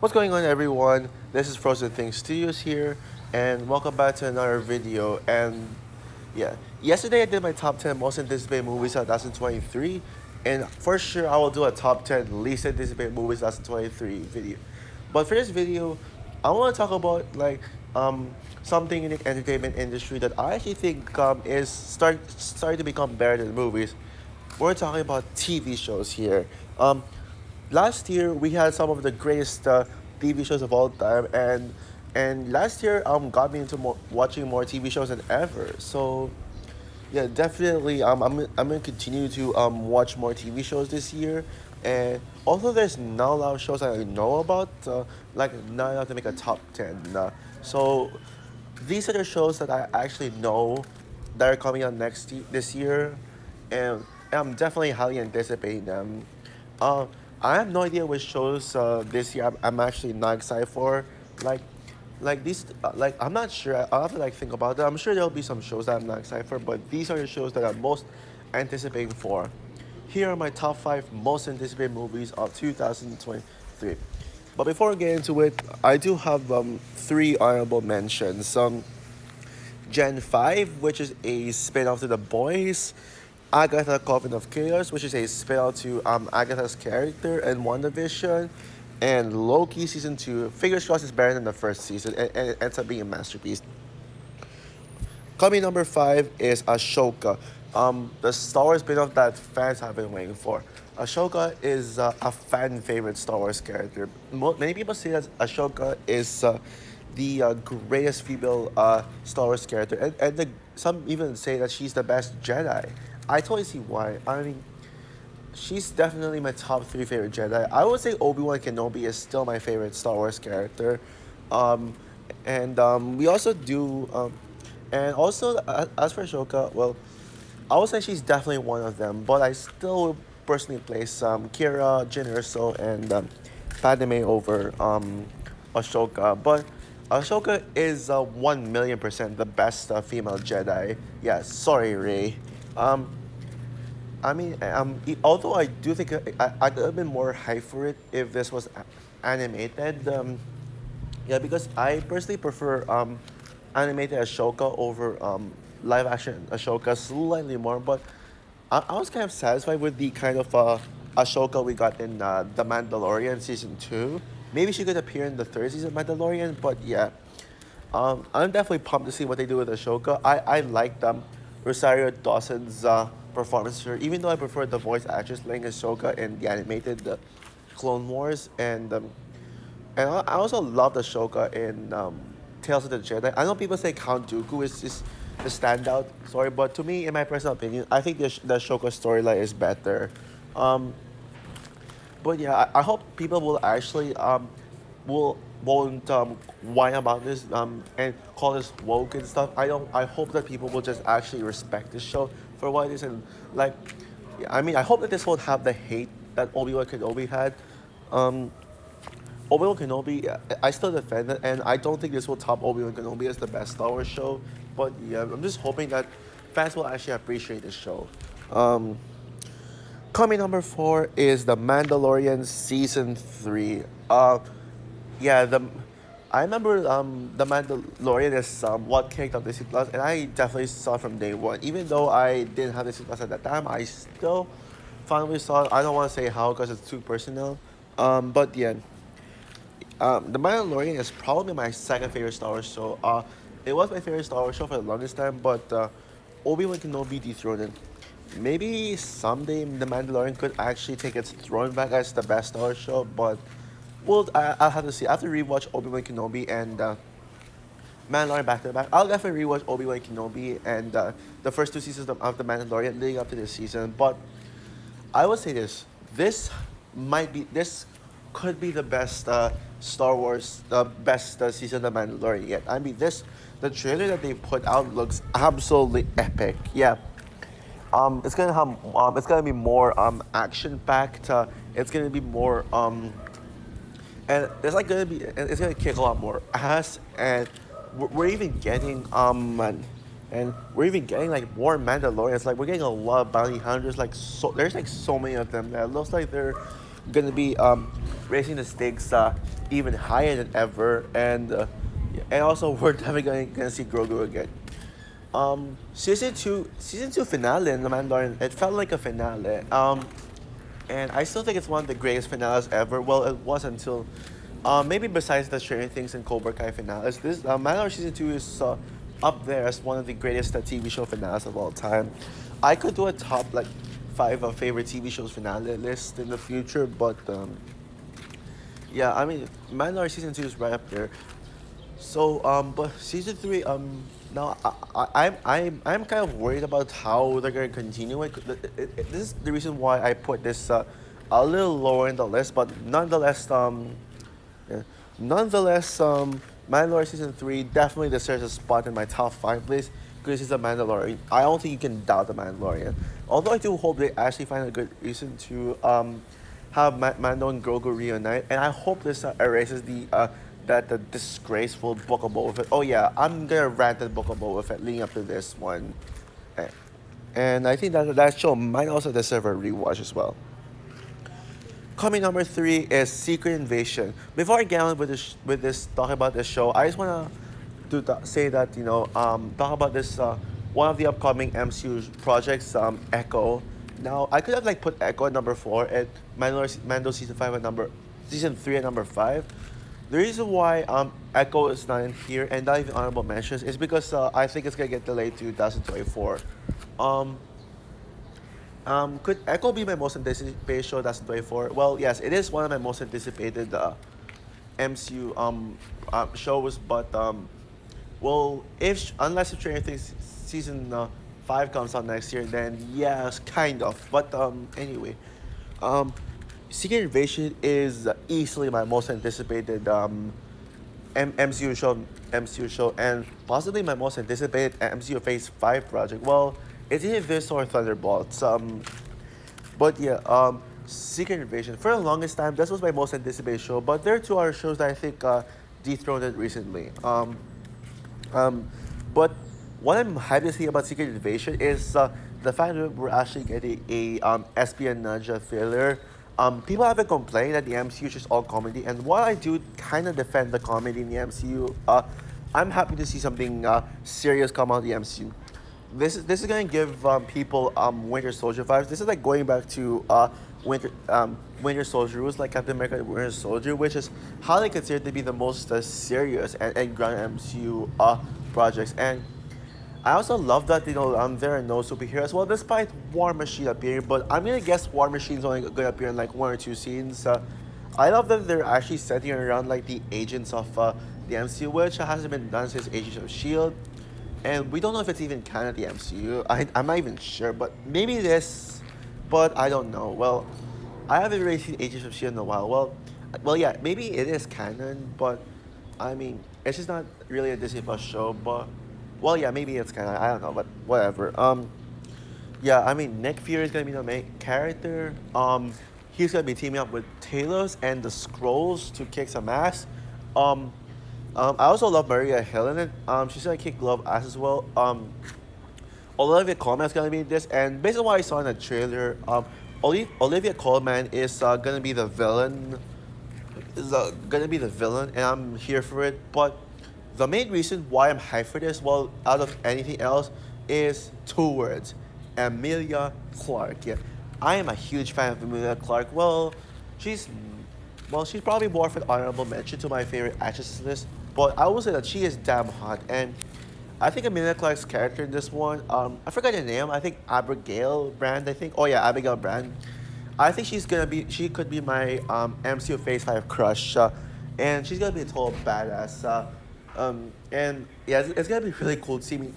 What's going on, everyone? This is Frozen Things Studios here, and welcome back to another video. And yeah, yesterday I did my top 10 most anticipated movies of 2023, and for sure I will do a top 10 least anticipated movies of 2023 video. But for this video, I want to talk about something in the entertainment industry that I actually think is starting to become better than movies. We're talking about TV shows here. Last year we had some of the greatest TV shows of all time, and last year got me into watching more TV shows than ever. So yeah, definitely. I'm gonna continue to watch more TV shows this year, and although there's not a lot of shows that I know about, like not enough to make a top 10. So these are the shows that I actually know that are coming out this year, and I'm definitely highly anticipating them. Uh, I have no idea which shows this year I'm actually not excited for. Like, like I'm not sure. I'll have to think about that. I'm sure there'll be some shows that I'm not excited for, but these are the shows that I'm most anticipating for. Here are my top five most anticipated movies of 2023. But before we get into it, I do have three honorable mentions. Gen 5, which is a spin-off to The Boys. Agatha Coven of Chaos, which is a spin-off to Agatha's character in WandaVision. And Loki Season 2, fingers crossed it's better than the first season, and it ends up being a masterpiece. Coming number 5 is Ashoka, the Star Wars spin-off that fans have been waiting for. Ashoka is a fan favorite Star Wars character. Many people say that Ashoka is the greatest female Star Wars character, and some even say that she's the best Jedi. I totally see why. I mean, she's definitely my top three favorite Jedi. I would say Obi-Wan Kenobi is still my favorite Star Wars character. Um, and we also do, and also as for Ashoka, well, I would say she's definitely one of them, but I still would personally place Kira, Jyn Erso, and Padme over Ashoka. But Ashoka is 1,000,000% the best female Jedi. Yeah, sorry, Rey. Um, I mean, although I do think I could have been more hyped for it if this was animated. Yeah, because I personally prefer animated Ashoka over live action Ashoka slightly more. But I was kind of satisfied with the kind of Ashoka we got in The Mandalorian season 2. Maybe she could appear in the third season of Mandalorian, but yeah. I'm definitely pumped to see what they do with Ashoka. I liked Rosario Dawson's performance here, even though I prefer the voice actress playing Ashoka in the animated Clone Wars, and I also love Ashoka in Tales of the Jedi. I know people say Count Dooku is the standout story, but to me, in my personal opinion, I think the Ashoka storyline is better. Um, but yeah, I hope people will actually won't whine about this and call this woke and stuff. I hope that people will just actually respect this show for what it is, and like, yeah, I mean, I hope that this won't have the hate that Obi-Wan Kenobi had. Um, Obi-Wan Kenobi, I still defend it, and I don't think this will top Obi-Wan Kenobi as the best Star Wars show. But yeah, I'm just hoping that fans will actually appreciate this show. Um, Coming number 4 is The Mandalorian Season 3. Yeah, I remember The Mandalorian is what kicked off Disney Plus, and I definitely saw it from day one. Even though I didn't have Disney Plus at that time, I still finally saw it. I don't want to say how because it's too personal. But yeah, The Mandalorian is probably my second favorite Star Wars show. It was my favorite Star Wars show for the longest time, but Obi-Wan Kenobi dethroned it. Maybe someday The Mandalorian could actually take its throne back as the best Star Wars show, but I'll have to see. I have to rewatch Obi-Wan Kenobi and Mandalorian back to back. I'll definitely rewatch Obi-Wan Kenobi and the first two seasons of The Mandalorian leading up to this season. But I would say this could be the best Star Wars, the best season of Mandalorian yet. I mean, the trailer that they put out looks absolutely epic. Yeah, it's gonna be more action packed. It's gonna be more and it's gonna kick a lot more ass, and we're even getting and we're even getting like more Mandalorians. Like we're getting a lot of bounty hunters. Like so, there's like so many of them that it looks like they're gonna be raising the stakes even higher than ever, and also we're definitely gonna see Grogu again. Season two finale in The Mandalorian. It felt like a finale. And I still think it's one of the greatest finales ever. Well, it was until, maybe besides the Stranger Things and Cobra Kai finales, this Mandalorian season two is up there as one of the greatest TV show finales of all time. I could do a top like five of favorite TV shows finale list in the future, but yeah, I mean, Mandalorian season two is right up there. So, but season three, now I'm kind of worried about how they're gonna continue it. This is the reason why I put this a little lower in the list, but nonetheless, yeah, nonetheless, Mandalorian season three definitely deserves a spot in my top five list because it's a Mandalorian. I don't think you can doubt the Mandalorian. Although I do hope they actually find a good reason to have Mando and Grogu reunite, and I hope this erases the disgraceful Book of Boba Fett. Oh yeah, I'm gonna rant at Book of Boba Fett leading up to this one, Eh, and I think that show might also deserve a rewatch as well. Coming number three is Secret Invasion. Before I get on with this talk about this show, I just wanna say that talk about this one of the upcoming MCU projects, Echo. Now I could have like put Echo at number four and Mando season five at number season three at number five. The reason why Echo is not in here and not even honorable mentions is because I think it's gonna get delayed to 2024. Um, could Echo be my most anticipated show 2024? Well, yes, it is one of my most anticipated MCU shows, but well, if unless the Stranger Things season five comes out next year, then yes, kind of. But anyway, um, Secret Invasion is easily my most anticipated MCU show, and possibly my most anticipated MCU Phase Five project. Well, it's either this or Thunderbolts. But yeah, Secret Invasion. For the longest time, this was my most anticipated show. But there are two other shows that I think dethroned it recently. Um, but what I'm happy to see about Secret Invasion is the fact that we're actually getting a espionage thriller. People have been complaining that the MCU is just all comedy, and while I do kind of defend the comedy in the MCU, I'm happy to see something serious come out of the MCU. This is gonna give people Winter Soldier vibes. This is like going back to Winter Soldier rules like Captain America Winter Soldier, which is highly considered to be the most serious and grand MCU projects. And I also love that there are no superheroes. Well, despite War Machine appearing, but I'm gonna guess War Machine's only gonna appear in like one or two scenes. I love that they're actually setting around like the agents of the MCU, which hasn't been done since Agents of Shield, and we don't know if it's even canon the MCU. I'm not even sure, but maybe it is, but I don't know. Well, I haven't really seen Agents of Shield in a while. Well, yeah, maybe it is canon, but I mean, it's just not really a Disney Plus show. But well, yeah, maybe it's canon. I don't know, but whatever. Yeah, I mean, Nick Fury is gonna be the main character. He's gonna be teaming up with Talos and the Scrolls to kick some ass. Um, I also love Maria Hill in it. She's gonna kick glove ass as well. Olivia Colman is gonna be in this, and based on what I saw in the trailer, Olivia Colman is gonna be the villain. Is gonna be the villain, and I'm here for it. But the main reason why I'm hyped for this, well, out of anything else, is two words: Emilia Clarke. Yeah, I am a huge fan of Emilia Clarke. She's she's probably more of an honorable mention to my favorite actresses list, but I will say that she is damn hot. And I think Emilia Clarke's character in this one, I forgot her name. I think Abigail Brand. I think. Oh yeah, Abigail Brand. I think she could be my MCU Phase 5 crush. And she's gonna be a total badass. And yeah, it's gonna be really cool seeing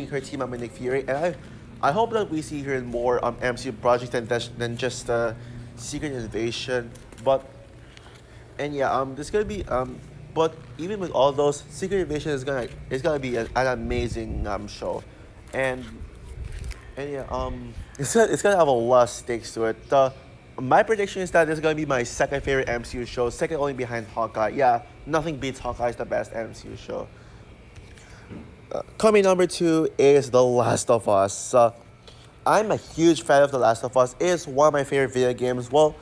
her team up with Nick Fury. And I hope that we see her in more MCU projects than just Secret Invasion. But and yeah, this gonna be but even with all those, Secret Invasion is gonna be an amazing show, and yeah, it's gonna have a lot of stakes to it. My prediction is that this is gonna be my second favorite MCU show, second only behind Hawkeye. Yeah, nothing beats Hawkeye's the best MCU show. Coming number two is The Last of Us. I'm a huge fan of The Last of Us. It's one of my favorite video games. Well,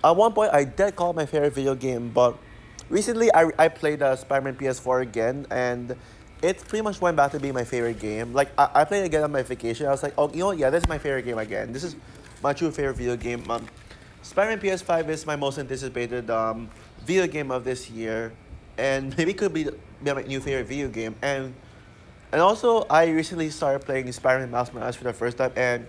At one point, I did call it my favorite video game, but recently I played Spider-Man PS4 again, and it pretty much went back to being my favorite game. Like, I played it again on my vacation. I was like, oh, you know what? Yeah, this is my favorite game again. This is my true favorite video game. Spider-Man PS5 is my most anticipated video game of this year, and maybe could be my new favorite video game. And also, I recently started playing Spider-Man Miles Morales for the first time, and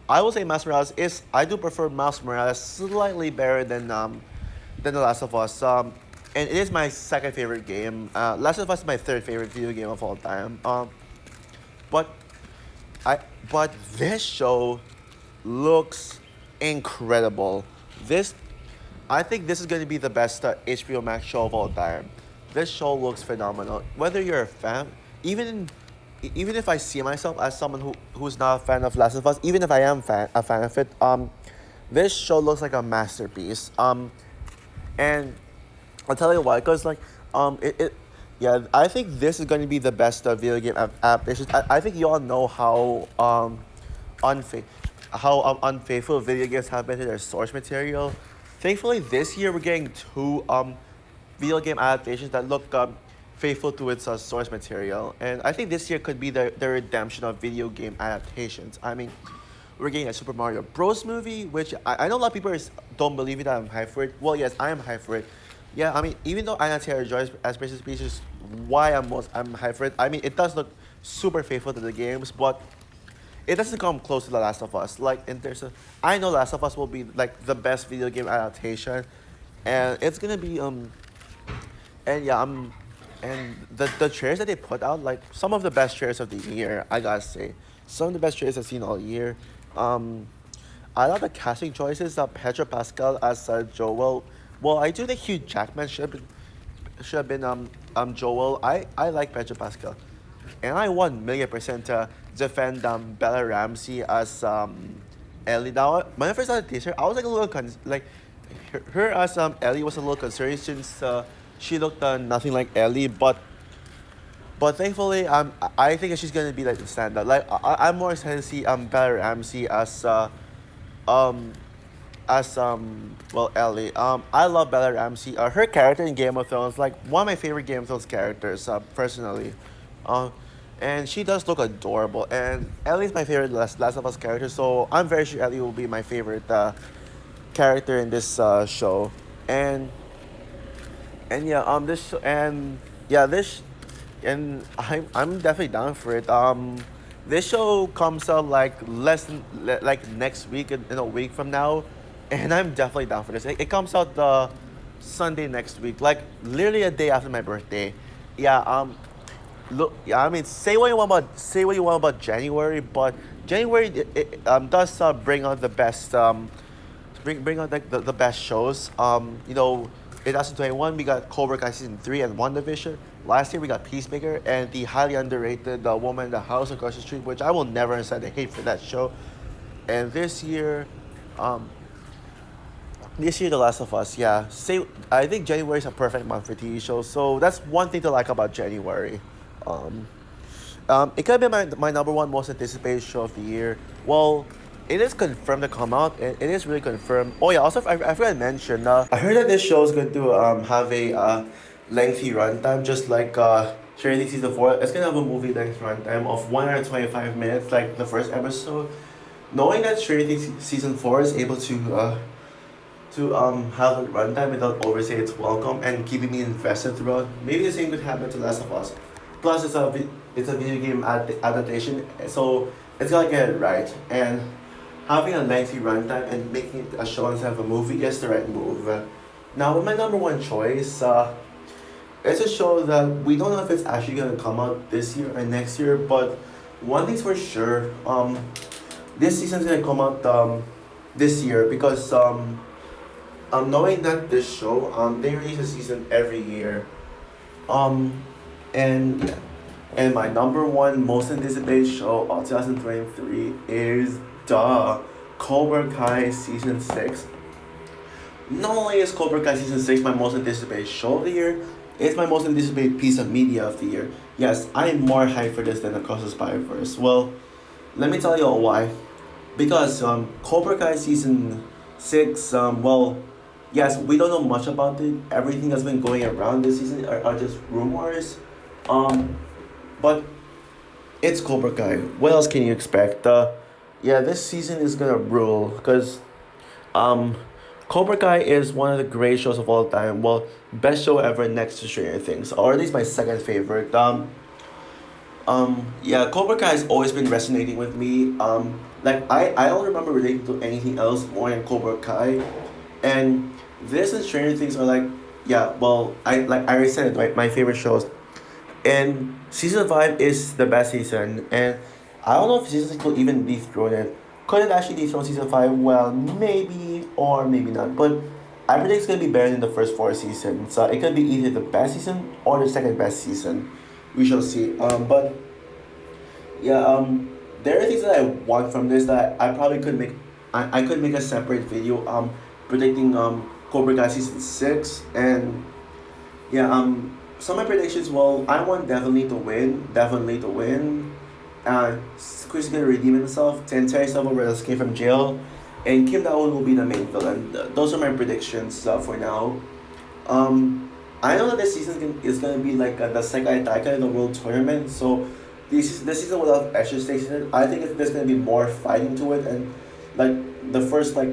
I will say Miles Morales is I do prefer Miles Morales slightly better than The Last of Us. And it is my second favorite game. Last of Us is my third favorite video game of all time. But I but this show looks incredible. This I think this is going to be the best HBO Max show of all time. This show looks phenomenal. Whether you're a fan, even even if I see myself as someone who's not a fan of Last of Us, even if I am a fan of it, this show looks like a masterpiece. And I'll tell you why, because yeah, I think this is going to be the best video game adaptation. I think you all know unfa- how unfaithful video games have been to their source material. Thankfully, this year we're getting two video game adaptations that look faithful to its source material, and I think this year could be the redemption of video game adaptations. I mean, we're getting a Super Mario Bros. Movie, which I know a lot of people don't believe me that I'm hyped for it. Well, yes, I am hyped for it. Yeah, I mean, even though Anna Taylor-Joy as Princess Peach is why I'm hyped for it. I mean, it does look super faithful to the games, but it doesn't come close to The Last of Us. Like, in terms of, I know Last of Us will be like the best video game adaptation, and it's gonna be and yeah, and the trailers that they put out, like some of the best trailers of the year, I gotta say, some of the best trailers I've seen all year. Um, I love the casting choices. Pedro Pascal as Joel. Well, I do think Hugh Jackman should have been Joel. I like Pedro Pascal, and I 1,000,000% defend Bella Ramsey as Ellie. Now, when I first saw the teaser, I was like a little like her as Ellie was a little concerned since she looked nothing like Ellie, but thankfully I think she's gonna be like the standout. Like I'm more excited to see Bella Ramsey um well, Ellie. I love Bella Ramsey. Her character in Game of Thrones, like one of my favorite Game of Thrones characters, personally. Uh, and she does look adorable. And Ellie's my favorite Last of Us character, so I'm very sure Ellie will be my favorite character in this show. And and yeah, and yeah, this and I'm definitely down for it. This show comes out like like next week in a week from now, and I'm definitely down for this. It comes out the Sunday next week, like literally a day after my birthday. Yeah. Look. Yeah. I mean, say what you want about January, but January does bring out the best bring out like the best shows. In 2021 we got Cobra Kai season 3 and WandaVision. Last year we got Peacemaker and the highly underrated Woman in the House across the street, which I will never understand the hate for that show. And um, this year The Last of Us. Yeah, say I think January is a perfect month for TV shows. So that's one thing to like about January. Um, it could have been my number one most anticipated show of the year. Well, it is confirmed to come out. It is really confirmed. Oh yeah, also I forgot to mention. I heard that this show is going to have a lengthy runtime, just like Trinity season 4. It's gonna have a movie length runtime of 125 minutes, like the first episode. Knowing that Trinity season 4 is able to have a runtime without overstaying its welcome and keeping me invested throughout. Maybe the same could happen to Last of Us. Plus, it's a video game adaptation, so it's gotta get it right. And having a lengthy runtime and making it a show instead of a movie is the right move. Now, with my number one choice, it's a show that we don't know if it's actually gonna come out this year or next year, but one thing's for sure, this season's gonna come out this year because knowing that this show they release a season every year. Um and yeah. And my number one most anticipated show of 2023 is the Cobra Kai season 6. Not only is Cobra Kai season 6 my most anticipated show of the year, it's my most anticipated piece of media of the year. Yes, I am more hyped for this than Across the Spider-Verse. Well, let me tell you all why. Because Cobra Kai season 6, well, yes, we don't know much about it. Everything that's been going around this season are just rumors. Um, but it's Cobra Kai. What else can you expect? Yeah, this season is gonna rule because um, Cobra Kai is one of the great shows of all time. Well, best show ever next to Stranger Things, or at least my second favorite. Yeah, Cobra Kai has always been resonating with me. Like I don't remember relating to anything else more than Cobra Kai, and this and Stranger Things are like, yeah. Well, I already said it, my favorite shows, and season five is the best season, and I don't know if season six will even dethrone it. Could it actually dethrone season five? Well, maybe or maybe not, but. I predict it's gonna be better than the first four seasons. So it could be either the best season or the second best season. We shall see. But yeah, there are things that I want from this that I probably could make. I could make a separate video. Predicting Cobra Kai season six, and yeah, some of my predictions. Well, I want definitely to win. Definitely to win. Chris is gonna redeem himself. Terry Silver will escape from jail, and Kim Da-hoon will be the main villain. Those are my predictions for now. I know that this season is gonna be like the Sekai Taika in the World Tournament, so this season will have extra stakes in it. I think there's gonna be more fighting to it, and like the first like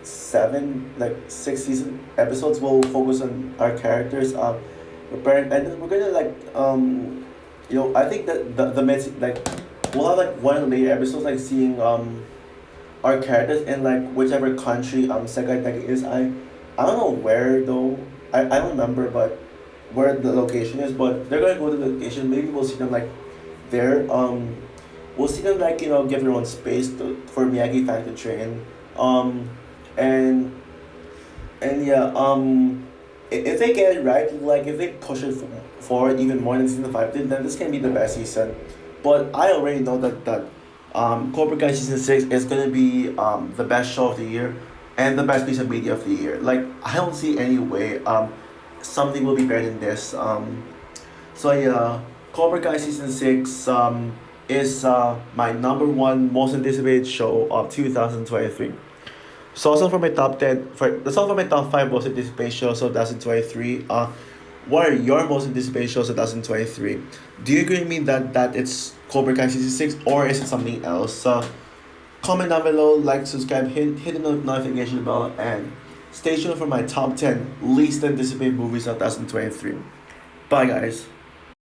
six season episodes will focus on our characters. And then we're gonna like I think that the mid like we'll have like one of the later episodes like seeing our characters in like whichever country Sekai Taika is. I don't know where though. I don't remember, but where the location is. But they're gonna go to the location. Maybe we'll see them like there. We'll see them like give their own space for Miyagi fan to train. Um, and yeah. If they get it right, like if they push it forward even more than season five did, then this can be the best season. But I already know that Cobra Kai season six is gonna be the best show of the year, and the best piece of media of the year. Like I don't see any way something will be better than this. So yeah, Cobra Kai season six is my number one most anticipated show of 2023. So also for my top 10, that's all for my top 5 most anticipated shows of 2023. What are your most anticipated shows of 2023? Do you agree with me that it's Cobra Kai season 6, or is it something else? Comment down below, like, subscribe, hit the notification bell, and stay tuned for my top 10 least anticipated movies of 2023. Bye guys.